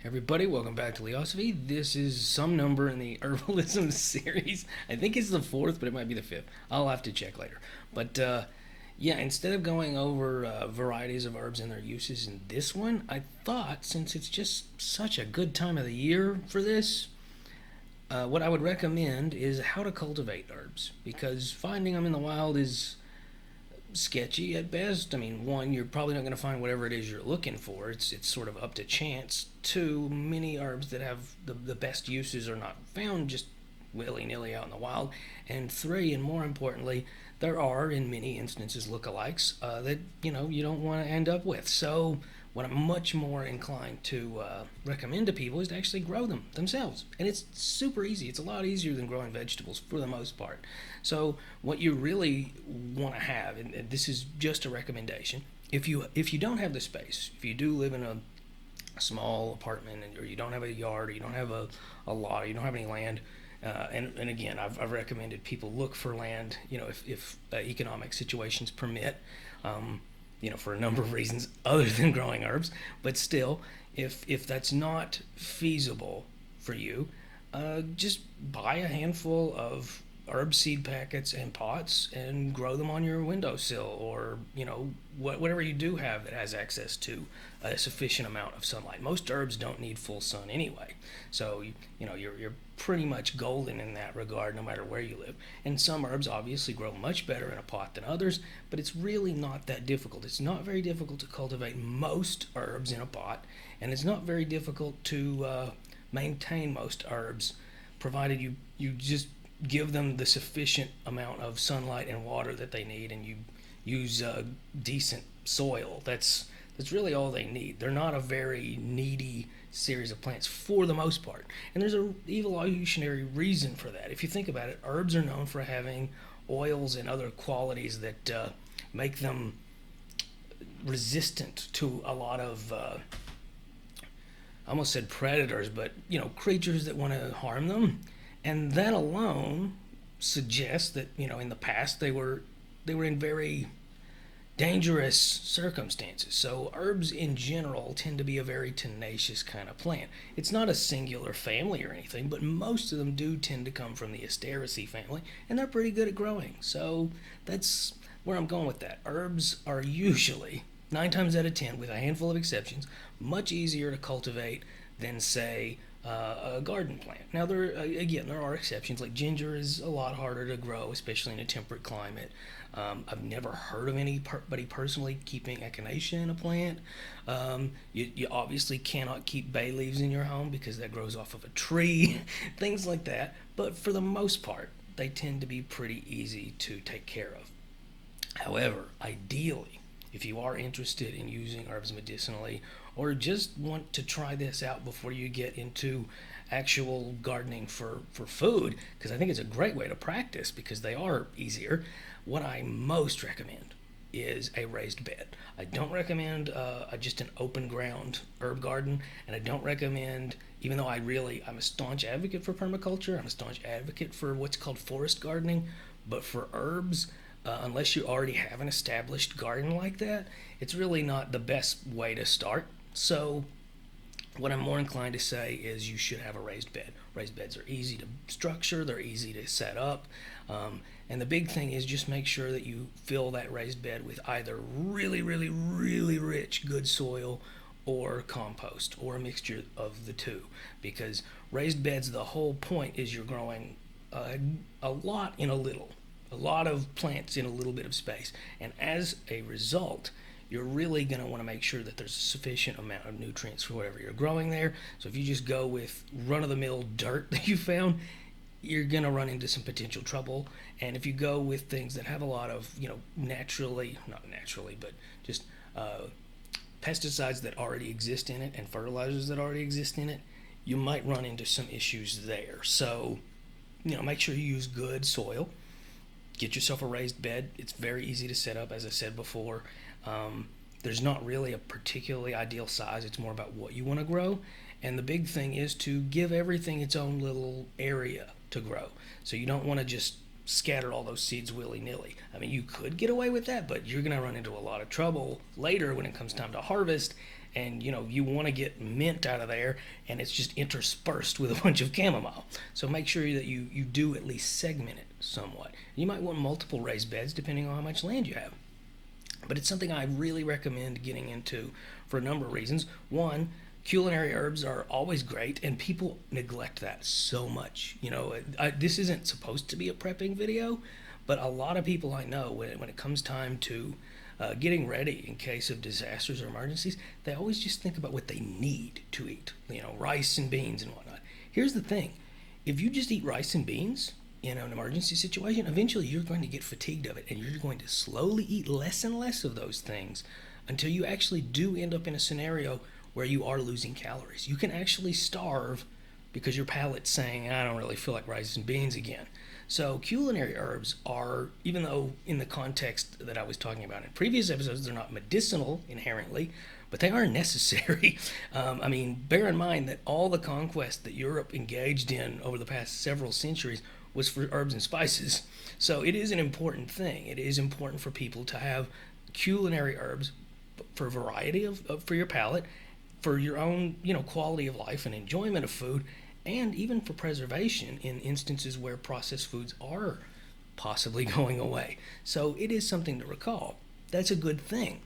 Everybody, welcome back to Leosophy. This is some number in the Herbalism series. I think it's the fourth, but it might be the fifth. I'll have to check later. But yeah, instead of going over varieties of herbs and their uses in this one, I thought since it's just such a good time of the year for this, what I would recommend is how to cultivate herbs because finding them in the wild is sketchy at best. I mean, one, you're probably not going to find whatever it is you're looking for. It's sort of up to chance. Two, many herbs that have the best uses are not found just willy nilly out in the wild. And three, and more importantly, there are in many instances lookalikes that you don't want to end up with. So what I'm much more inclined to recommend to people is to actually grow them themselves. And it's super easy. It's a lot easier than growing vegetables for the most part. So what you really want to have, and this is just a recommendation, if you don't have the space, if you do live in a small apartment or you don't have a yard or you don't have a lot or you don't have any land, and again, I've recommended people look for land, if economic situations permit, for a number of reasons other than growing herbs. But still, if that's not feasible for you, just buy a handful of herb seed packets and pots and grow them on your windowsill or whatever you do have that has access to a sufficient amount of sunlight. Most herbs don't need full sun anyway, so you're pretty much golden in that regard no matter where you live. And some herbs obviously grow much better in a pot than others, but it's really not that difficult. It's not very difficult to cultivate most herbs in a pot, and it's not very difficult to maintain most herbs provided you just give them the sufficient amount of sunlight and water that they need, and you use decent soil. That's really all they need. They're not a very needy series of plants for the most part, and there's a evolutionary reason for that. If you think about it, herbs are known for having oils and other qualities that make them resistant to a lot of I almost said predators, but creatures that want to harm them. And that alone suggests that in the past they were in very dangerous circumstances. So herbs in general tend to be a very tenacious kind of plant. It's not a singular family or anything, but most of them do tend to come from the Asteraceae family, and they're pretty good at growing. So that's where I'm going with that. Herbs are usually 9 times out of 10, with a handful of exceptions, much easier to cultivate than say a garden plant. Now there are exceptions. Like ginger is a lot harder to grow, especially in a temperate climate. I've never heard of anybody personally keeping echinacea in a plant. You obviously cannot keep bay leaves in your home because that grows off of a tree, things like that. But for the most part, they tend to be pretty easy to take care of. However, ideally, if you are interested in using herbs medicinally or just want to try this out before you get into actual gardening for food, because I think it's a great way to practice because they are easier, what I most recommend is a raised bed. I don't recommend just an open ground herb garden, and I don't recommend, even though I'm a staunch advocate for permaculture, I'm a staunch advocate for what's called forest gardening, but for herbs, unless you already have an established garden like that, it's really not the best way to start. So what I'm more inclined to say is you should have a raised bed. Raised beds are easy to structure, they're easy to set up, and the big thing is just make sure that you fill that raised bed with either really, really, really rich, good soil or compost or a mixture of the two, because raised beds, the whole point is you're growing a lot in a lot of plants in a little bit of space, and as a result you're really going to want to make sure that there's a sufficient amount of nutrients for whatever you're growing there. So if you just go with run-of-the-mill dirt that you found, you're going to run into some potential trouble. And if you go with things that have a lot of not naturally but just pesticides that already exist in it and fertilizers that already exist in it, you might run into some issues there. So make sure you use good soil. Get yourself a raised bed. It's very easy to set up, as I said before. There's not really a particularly ideal size. It's more about what you want to grow. And the big thing is to give everything its own little area to grow. So you don't want to just scatter all those seeds willy-nilly. I mean, you could get away with that, but you're going to run into a lot of trouble later when it comes time to harvest, and you want to get mint out of there, and it's just interspersed with a bunch of chamomile. So make sure that you do at least segment it somewhat. You might want multiple raised beds depending on how much land you have. But it's something I really recommend getting into for a number of reasons. One, culinary herbs are always great, and people neglect that so much. This isn't supposed to be a prepping video, but a lot of people I know, when it comes time to getting ready in case of disasters or emergencies, they always just think about what they need to eat. Rice and beans and whatnot. Here's the thing: if you just eat rice and beans in an emergency situation, eventually you're going to get fatigued of it, and you're going to slowly eat less and less of those things until you actually do end up in a scenario where you are losing calories. You can actually starve because your palate's saying, I don't really feel like rice and beans again. So culinary herbs are, even though in the context that I was talking about in previous episodes, they're not medicinal inherently, but they are necessary. Bear in mind that all the conquest that Europe engaged in over the past several centuries was for herbs and spices. So it is an important thing. It is important for people to have culinary herbs for variety for your palate, for your own quality of life and enjoyment of food, and even for preservation in instances where processed foods are possibly going away. So it is something to recall. That's a good thing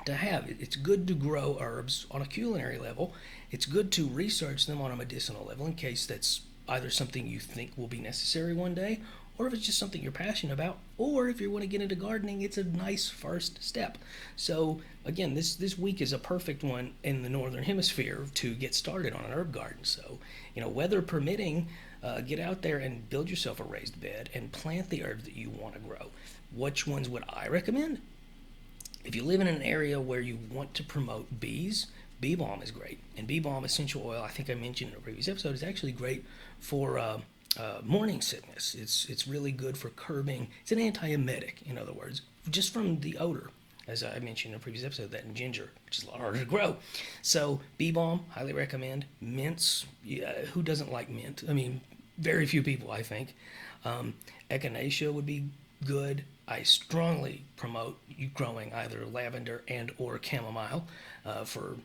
to have. It's good to grow herbs on a culinary level. It's good to research them on a medicinal level in case that's either something you think will be necessary one day, or if it's just something you're passionate about, or if you want to get into gardening, it's a nice first step. So again, this week is a perfect one in the northern hemisphere to get started on an herb garden. So weather permitting, get out there and build yourself a raised bed and plant the herbs that you want to grow. Which ones would I recommend? If you live in an area where you want to promote bees, bee balm is great. And bee balm essential oil, I think I mentioned in a previous episode, is actually great for morning sickness. It's really good for curbing. It's an antiemetic, in other words, just from the odor, as I mentioned in a previous episode, that in ginger, which is a lot harder to grow. So bee balm, highly recommend. Mints, who doesn't like mint? Very few people, I think. Echinacea would be good. I strongly promote you growing either lavender and or chamomile for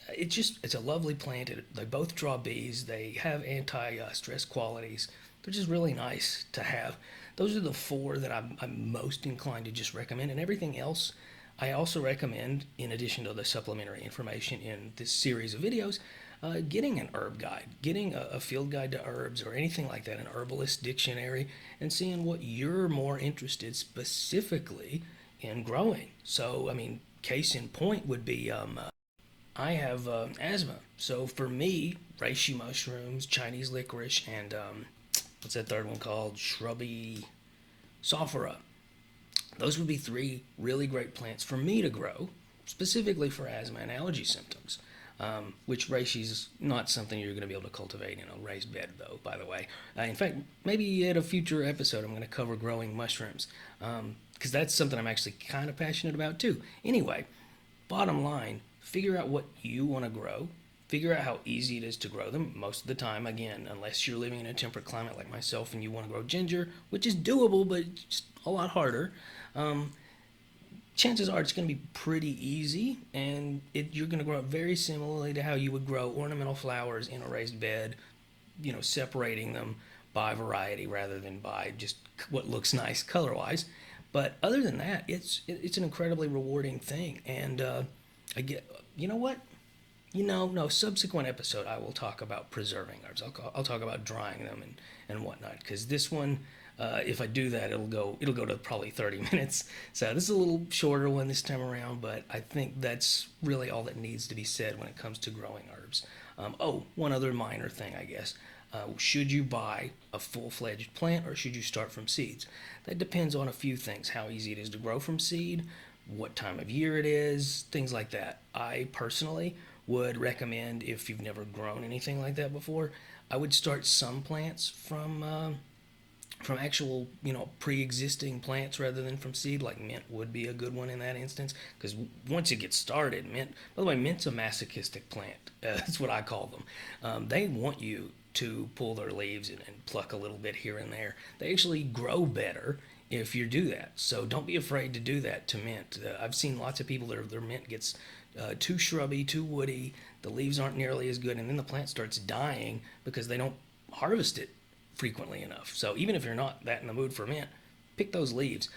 it's a lovely plant. They both draw bees. They have anti-stress qualities. They're just really nice to have. Those are the four that I'm most inclined to just recommend. And everything else, I also recommend, in addition to the supplementary information in this series of videos, getting an herb guide, getting a field guide to herbs or anything like that, an herbalist dictionary, and seeing what you're more interested specifically in growing. So, case in point would be I have asthma. So for me, reishi mushrooms, Chinese licorice, and what's that third one called? Shrubby sophora. Those would be three really great plants for me to grow, specifically for asthma and allergy symptoms. Which reishi's not something you're going to be able to cultivate in a raised bed, though, by the way. In fact, maybe at a future episode I'm going to cover growing mushrooms, because that's something I'm actually kind of passionate about, too. Anyway, bottom line, figure out what you want to grow. Figure out how easy it is to grow them. Most of the time, again, unless you're living in a temperate climate like myself and you want to grow ginger, which is doable, but just a lot harder, chances are it's going to be pretty easy, and you're going to grow up very similarly to how you would grow ornamental flowers in a raised bed, separating them by variety rather than by just what looks nice color-wise. But other than that, it's an incredibly rewarding thing. And I get, you know what? No, subsequent episode I will talk about preserving herbs. I'll talk about drying them and whatnot, because this one, if I do that, it'll go to probably 30 minutes. So this is a little shorter one this time around, but I think that's really all that needs to be said when it comes to growing herbs. One other minor thing, I guess. Should you buy a full-fledged plant, or should you start from seeds? That depends on a few things: how easy it is to grow from seed, what time of year it is, things like that. I personally would recommend, if you've never grown anything like that before, I would start some plants from actual, pre-existing plants rather than from seed. Like mint would be a good one in that instance, because once you get started, mint, by the way, mint's a masochistic plant. That's what I call them. They want you to pull their leaves and pluck a little bit here and there. They actually grow better if you do that. So don't be afraid to do that to mint. I've seen lots of people, their mint gets too shrubby, too woody. The leaves aren't nearly as good, and then the plant starts dying because they don't harvest it frequently enough. So even if you're not that in the mood for mint, pick those leaves.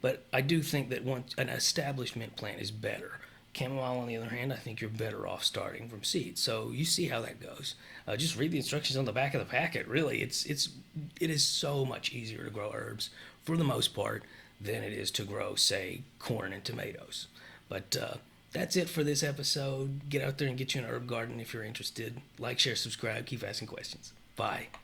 But I do think that once an established mint plant is better. Chamomile, on the other hand, I think you're better off starting from seed. So you see how that goes. Just read the instructions on the back of the packet. Really, it is so much easier to grow herbs for the most part than it is to grow, say, corn and tomatoes. But that's it for this episode. Get out there and get you an herb garden if you're interested. Like, share, subscribe. Keep asking questions. Bye.